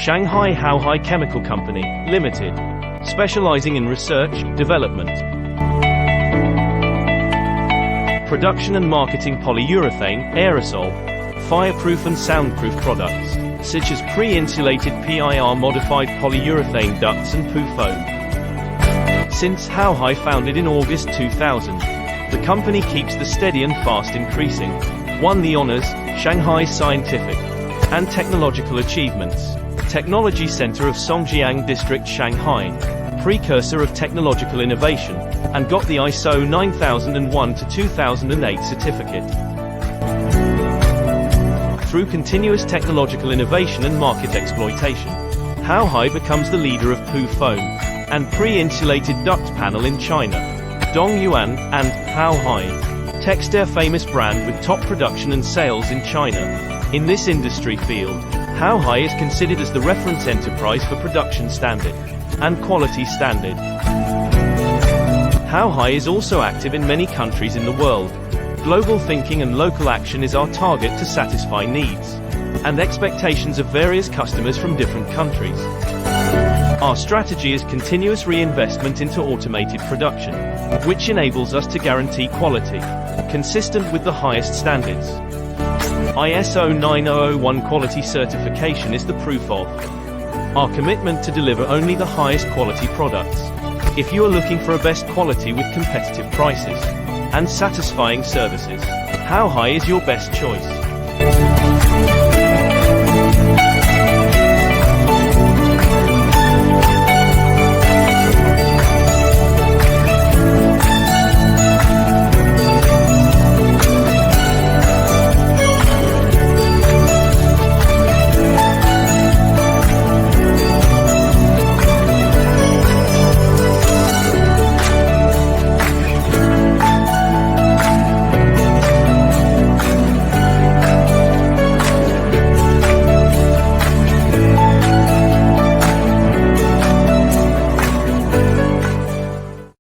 Shanghai Haohai Chemical Co, Limited, specializing in research, development, production and marketing polyurethane, aerosol, fireproof and soundproof products, such as pre-insulated PIR-modified polyurethane ducts and PU foam. Since Haohai founded in August 2000, the company keeps the steady and fast increasing, won the honors, Shanghai Scientific and Technological Achievements, Technology Center of Songjiang District Shanghai, precursor of technological innovation, and got the ISO 9001-2008 certificate. Through continuous technological innovation and market exploitation, Haohai becomes the leader of PU foam and pre-insulated duct panel in China. Dongyuan and Haohai Tech's their famous brand with top production and sales in China. In this industry field, Haohai is considered as the reference enterprise for production standard and quality standard. Haohai is also active in many countries in the world. Global thinking and local action is our target to satisfy needs and expectations of various customers from different countries. Our strategy is continuous reinvestment into automated production, which enables us to guarantee quality, consistent with the highest standards. ISO 9001 quality certification is the proof of our commitment to deliver only the highest quality products. If you are looking for a best quality with competitive prices and satisfying services, Haohai is your best choice.